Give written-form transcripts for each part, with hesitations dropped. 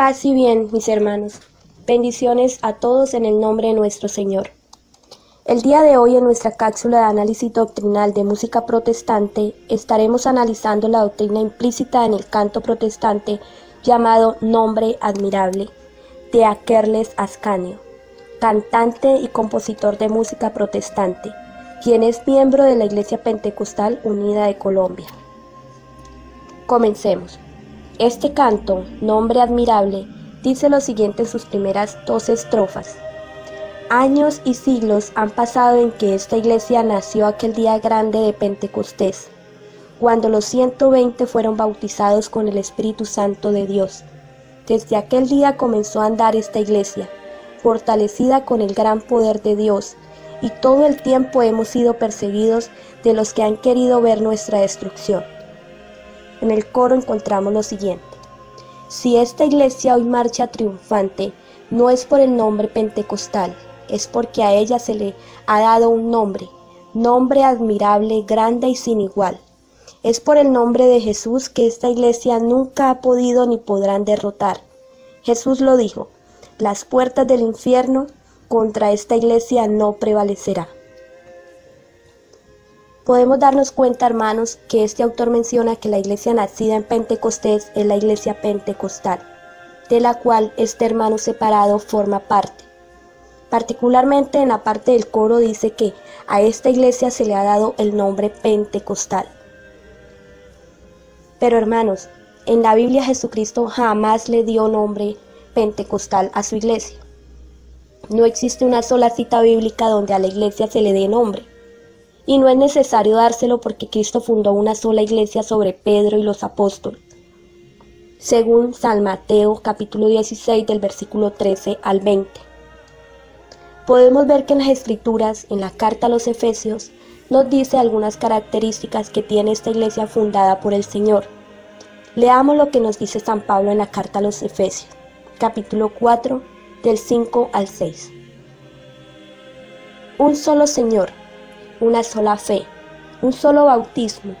Paz y bien, mis hermanos. Bendiciones a todos en el nombre de nuestro Señor. El día de hoy en nuestra cápsula de análisis doctrinal de música protestante estaremos analizando la doctrina implícita en el canto protestante llamado Nombre Admirable, de Akerles Ascanio, cantante y compositor de música protestante, quien es miembro de la Iglesia Pentecostal Unida de Colombia. Comencemos. Este canto, Nombre Admirable, dice lo siguiente en sus primeras 12 estrofas. Años y siglos han pasado en que esta iglesia nació aquel día grande de Pentecostés, cuando los 120 fueron bautizados con el Espíritu Santo de Dios. Desde aquel día comenzó a andar esta iglesia, fortalecida con el gran poder de Dios, y todo el tiempo hemos sido perseguidos de los que han querido ver nuestra destrucción. En el coro encontramos lo siguiente. Si esta iglesia hoy marcha triunfante, no es por el nombre pentecostal, es porque a ella se le ha dado un nombre admirable, grande y sin igual. Es por el nombre de Jesús que esta iglesia nunca ha podido ni podrán derrotar. Jesús lo dijo, las puertas del infierno contra esta iglesia no prevalecerá. Podemos darnos cuenta, hermanos, que este autor menciona que la iglesia nacida en Pentecostés es la iglesia pentecostal, de la cual este hermano separado forma parte. Particularmente en la parte del coro dice que a esta iglesia se le ha dado el nombre pentecostal. Pero hermanos, en la Biblia Jesucristo jamás le dio nombre pentecostal a su iglesia. No existe una sola cita bíblica donde a la iglesia se le dé nombre. Y no es necesario dárselo porque Cristo fundó una sola iglesia sobre Pedro y los apóstoles. Según San Mateo capítulo 16 del versículo 13 al 20. Podemos ver que en las Escrituras, en la carta a los Efesios, nos dice algunas características que tiene esta iglesia fundada por el Señor. Leamos lo que nos dice San Pablo en la carta a los Efesios, capítulo 4, del 5 al 6. Un solo Señor, una sola fe, un solo bautismo,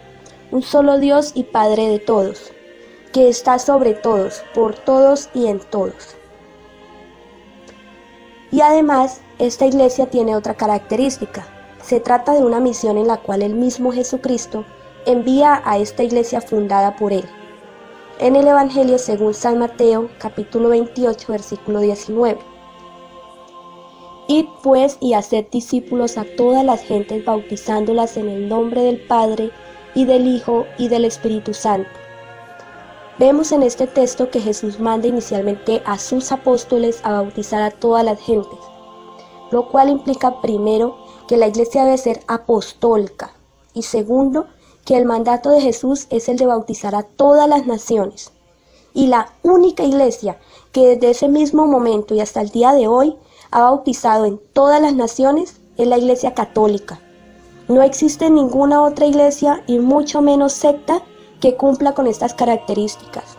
un solo Dios y Padre de todos, que está sobre todos, por todos y en todos. Y además, esta iglesia tiene otra característica. Se trata de una misión en la cual el mismo Jesucristo envía a esta iglesia fundada por él. En el Evangelio según San Mateo, capítulo 28, versículo 19. Id pues y haced discípulos a todas las gentes, bautizándolas en el nombre del Padre, y del Hijo, y del Espíritu Santo. Vemos en este texto que Jesús manda inicialmente a sus apóstoles a bautizar a todas las gentes, lo cual implica primero que la iglesia debe ser apostólica, y segundo, que el mandato de Jesús es el de bautizar a todas las naciones. Y la única iglesia que desde ese mismo momento y hasta el día de hoy ha bautizado en todas las naciones es la Iglesia Católica. No existe ninguna otra iglesia y mucho menos secta que cumpla con estas características.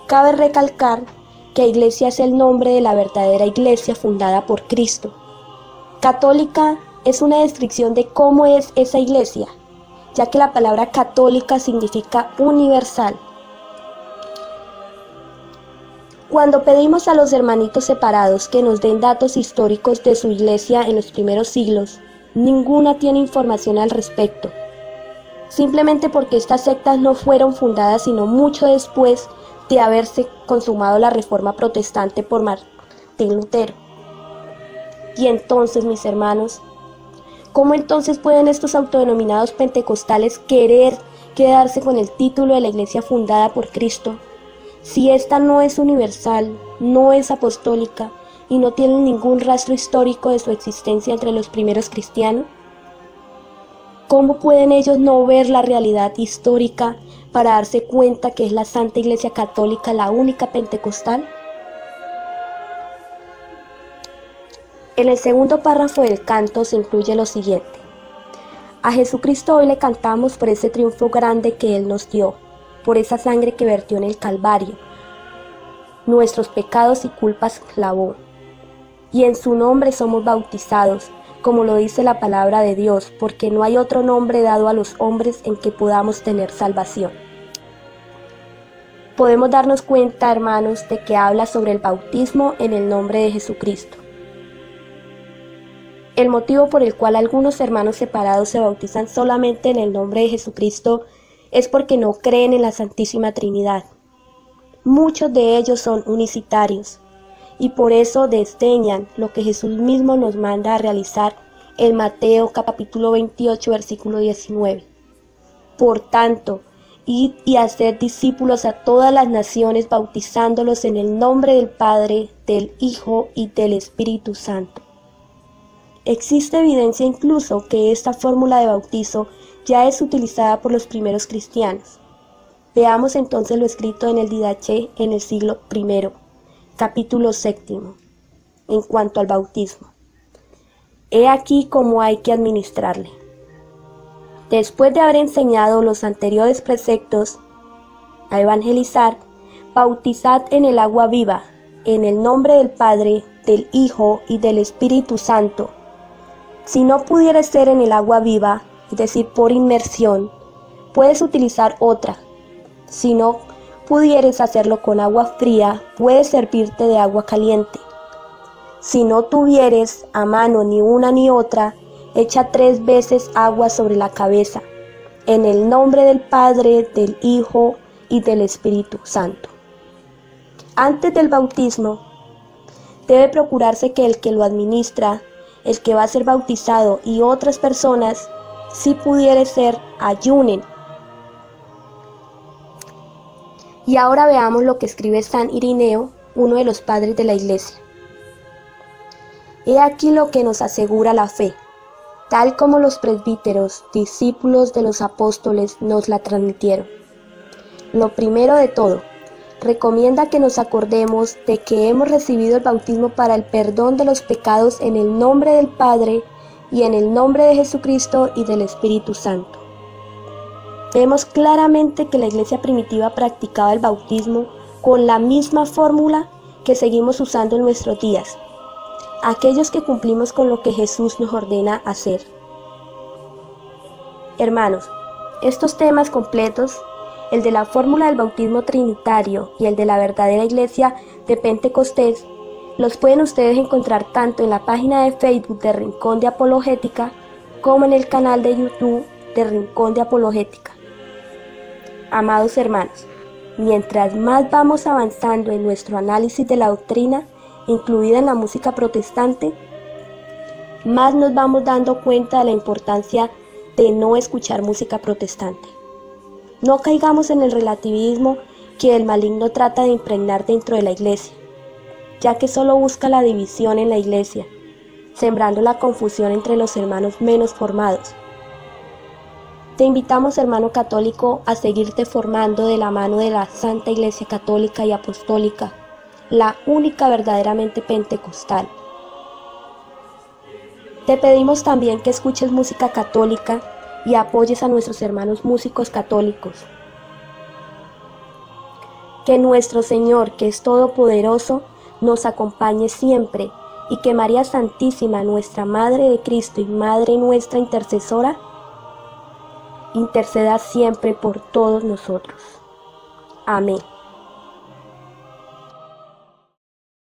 Cabe recalcar que iglesia es el nombre de la verdadera iglesia fundada por Cristo. Católica es una descripción de cómo es esa iglesia, ya que la palabra católica significa universal. Cuando pedimos a los hermanitos separados que nos den datos históricos de su iglesia en los primeros siglos, ninguna tiene información al respecto. Simplemente porque estas sectas no fueron fundadas sino mucho después de haberse consumado la Reforma Protestante por Martín Lutero. Y entonces, mis hermanos, ¿cómo entonces pueden estos autodenominados pentecostales querer quedarse con el título de la iglesia fundada por Cristo, si esta no es universal, no es apostólica y no tiene ningún rastro histórico de su existencia entre los primeros cristianos? ¿Cómo pueden ellos no ver la realidad histórica para darse cuenta que es la Santa Iglesia Católica la única pentecostal? En el segundo párrafo del canto se incluye lo siguiente. A Jesucristo hoy le cantamos por ese triunfo grande que Él nos dio, por esa sangre que vertió en el Calvario, nuestros pecados y culpas lavó, y en su nombre somos bautizados, como lo dice la palabra de Dios, porque no hay otro nombre dado a los hombres en que podamos tener salvación. podemos darnos cuenta, hermanos, de que habla sobre el bautismo en el nombre de Jesucristo. El motivo por el cual algunos hermanos separados se bautizan solamente en el nombre de Jesucristo es porque no creen en la Santísima Trinidad. Muchos de ellos son unicitarios y por eso desdeñan lo que Jesús mismo nos manda a realizar en Mateo capítulo 28 versículo 19. Por tanto, id y haced discípulos a todas las naciones, bautizándolos en el nombre del Padre, del Hijo y del Espíritu Santo. Existe evidencia incluso que esta fórmula de bautizo ya es utilizada por los primeros cristianos. Veamos entonces lo escrito en el Didaché en el siglo I, capítulo 7, en cuanto al bautismo. He aquí cómo hay que administrarle. Después de haber enseñado los anteriores preceptos a evangelizar, bautizad en el agua viva, en el nombre del Padre, del Hijo y del Espíritu Santo. Si no pudiera ser en el agua viva, es decir, por inmersión, puedes utilizar otra. Si no pudieres hacerlo con agua fría, puedes servirte de agua caliente. Si no tuvieres a mano ni una ni otra, echa 3 veces agua sobre la cabeza, en el nombre del Padre, del Hijo y del Espíritu Santo. Antes del bautismo, debe procurarse que el que lo administra, el que va a ser bautizado y otras personas, si pudiere ser, ayunen. Y ahora veamos lo que escribe San Irineo, uno de los padres de la Iglesia. He aquí lo que nos asegura la fe, tal como los presbíteros, discípulos de los apóstoles, nos la transmitieron. Lo primero de todo, recomienda que nos acordemos de que hemos recibido el bautismo para el perdón de los pecados en el nombre del Padre y en el nombre de Jesucristo y del Espíritu Santo. Vemos claramente que la Iglesia primitiva practicaba el bautismo con la misma fórmula que seguimos usando en nuestros días, aquellos que cumplimos con lo que Jesús nos ordena hacer. Hermanos, estos temas completos, el de la fórmula del bautismo trinitario y el de la verdadera Iglesia de Pentecostés, los pueden ustedes encontrar tanto en la página de Facebook de Rincón de Apologética como en el canal de YouTube de Rincón de Apologética. Amados hermanos, mientras más vamos avanzando en nuestro análisis de la doctrina, incluida en la música protestante, más nos vamos dando cuenta de la importancia de no escuchar música protestante. No caigamos en el relativismo que el maligno trata de impregnar dentro de la Iglesia, ya que solo busca la división en la Iglesia, sembrando la confusión entre los hermanos menos formados. Te invitamos, hermano católico, a seguirte formando de la mano de la Santa Iglesia Católica y Apostólica, la única verdaderamente pentecostal. Te pedimos también que escuches música católica y apoyes a nuestros hermanos músicos católicos. Que nuestro Señor, que es todopoderoso, nos acompañe siempre y que María Santísima, nuestra Madre de Cristo y Madre nuestra intercesora, interceda siempre por todos nosotros. Amén.